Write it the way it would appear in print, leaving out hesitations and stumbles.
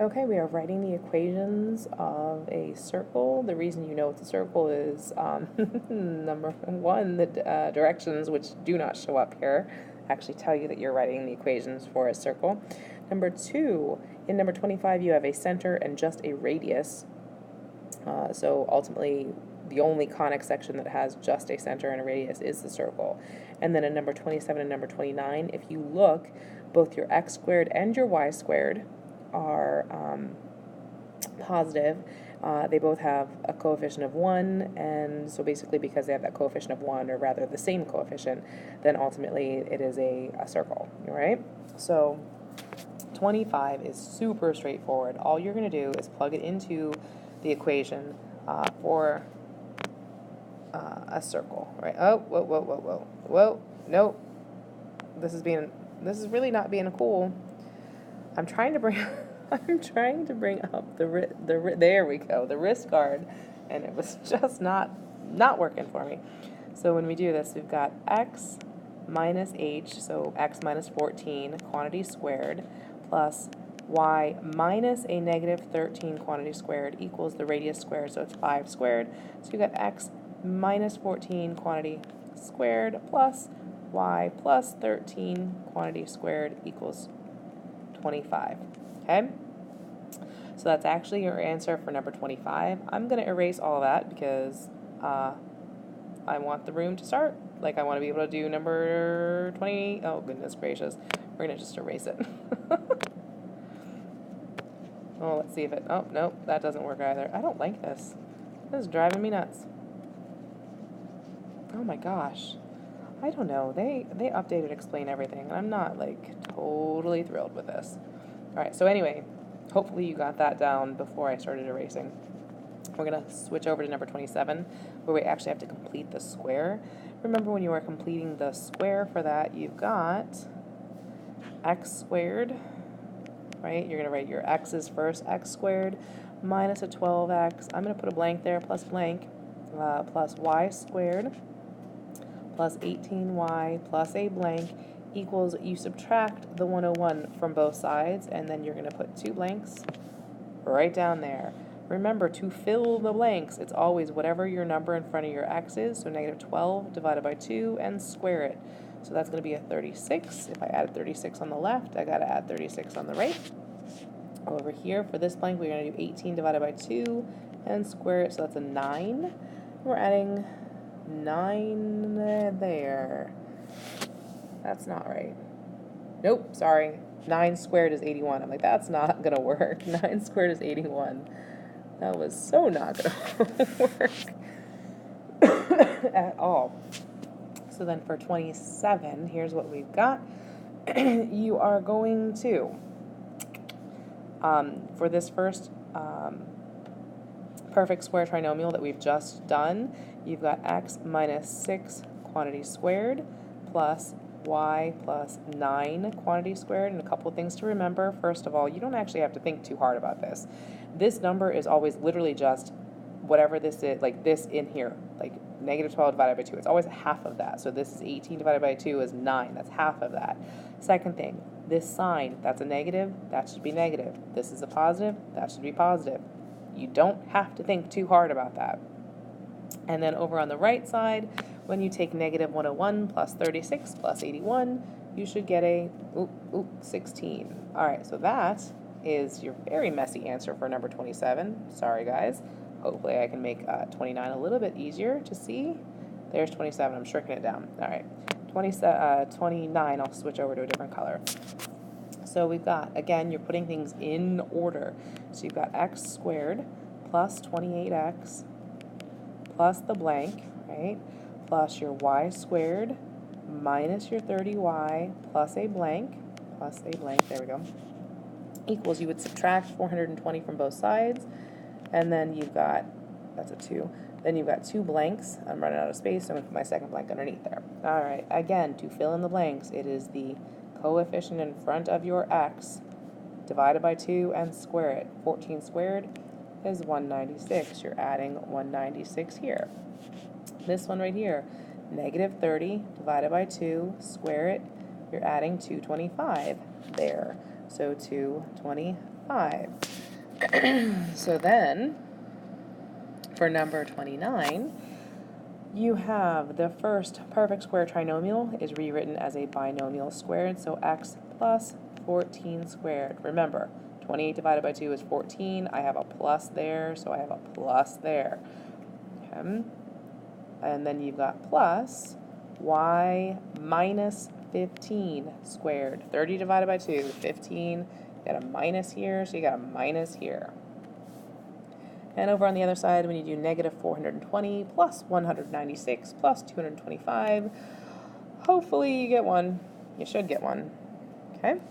Okay, we are writing the equations of a circle. The reason you know it's a circle is number one, the directions, which do not show up here, actually tell you that you're writing the equations for a circle. Number two, in number 25, you have a center and just a radius. So ultimately, the only conic section that has just a center and a radius is the circle. And then in number 27 and number 29, if you look, both your x squared and your y squared are positive. They both have a coefficient of 1, and so basically because they have that coefficient of 1, or rather the same coefficient, then ultimately it is a circle, all right? So 25 is super straightforward. All you're going to do is plug it into the equation for a circle, right? Oh, whoa, nope. This is really not being cool. I'm trying to bring up there we go, the wrist guard, and it was just not working for me. So when we do this, we've got x minus h, so x minus 14 quantity squared, plus y minus a negative 13 quantity squared equals the radius squared, so it's 5 squared. So you've got x minus 14 quantity squared plus y plus 13 quantity squared equals 25. Okay? So that's actually your answer for number 25. I'm going to erase all of that because I want the room to start. Like, I want to be able to do number 20. Oh, goodness gracious. We're going to just erase it. Oh, let's see if it... Oh, nope, that doesn't work either. I don't like this. This is driving me nuts. Oh, my gosh. I don't know. They updated Explain Everything, and I'm not, like, totally thrilled with this. All right, so anyway, hopefully you got that down before I started erasing. We're going to switch over to number 27, where we actually have to complete the square. Remember, when you are completing the square for that, you've got x squared, right? You're going to write your x's first, x squared minus a 12x. I'm going to put a blank there, plus blank, plus y squared plus 18y plus a blank equals, you subtract the 101 from both sides, and then you're going to put two blanks right down there. Remember, to fill the blanks, it's always whatever your number in front of your x is, so negative 12 divided by 2, and square it. So that's going to be a 36. If I add 36 on the left, I got to add 36 on the right. Over here, for this blank, we're going to do 18 divided by 2, and square it, so that's a 9. We're adding 9 there. That's not right. Nope, sorry. 9 squared is 81. I'm like, that's not going to work. 9 squared is 81. That was so not going to work at all. So then for 27, here's what we've got. You are going to, for this first perfect square trinomial that we've just done, you've got x minus 6 quantity squared plus y plus 9 quantity squared. And a couple of things to remember. First of all, you don't actually have to think too hard about this. This number is always literally just whatever this is, like this in here, like negative 12 divided by 2. It's always half of that. So this is 18 divided by 2 is 9. That's half of that. Second thing, this sign, that's a negative, that should be negative. This is a positive, that should be positive. You don't have to think too hard about that. And then over on the right side, when you take negative 101 plus 36 plus 81, you should get a 16. All right, so that is your very messy answer for number 27. Sorry, guys. Hopefully I can make 29 a little bit easier to see. There's 27. I'm shrinking it down. All right, 29, I'll switch over to a different color. So we've got, again, you're putting things in order. So you've got x squared plus 28x plus the blank, right, plus your y squared minus your 30y plus a blank, there we go, equals, you would subtract 420 from both sides, and then you've got, that's a 2, then you've got two blanks. I'm running out of space, so I'm going to put my second blank underneath there. All right, again, to fill in the blanks, it is the coefficient in front of your x divided by 2 and square it. 14 squared is 196. You're adding 196 here. This one right here, negative 30 divided by 2, square it, you're adding 225 there. so 225. So then, for number 29, you have the first perfect square trinomial is rewritten as a binomial squared, so x plus 14 squared. Remember, 28 divided by 2 is 14. I have a plus there, so I have a plus there. Okay. And then you've got plus y minus 15 squared. 30 divided by 2, 15. You got a minus here, so you got a minus here. And over on the other side, when you do negative 420 plus 196 plus 225, hopefully you get one. You should get one. Okay?